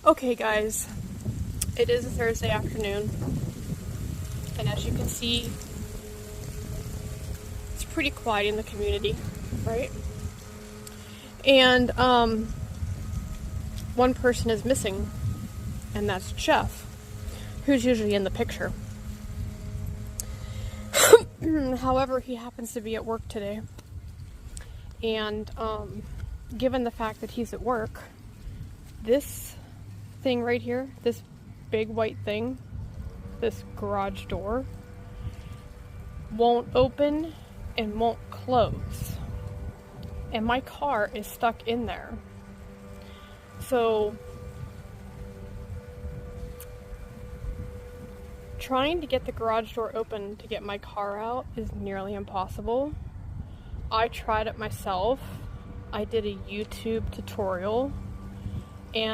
Okay guys, it is a Thursday afternoon, and as you can see, it's pretty quiet in the community, right? And one person is missing, and that's Jeff, who's usually in the picture. However, he happens to be at work today, and given the fact that he's at work, this thing right here, this big white thing, this garage door, won't open and won't close. And my car is stuck in there. So trying to get the garage door open to get my car out is nearly impossible. I tried it myself. I did a YouTube tutorial, and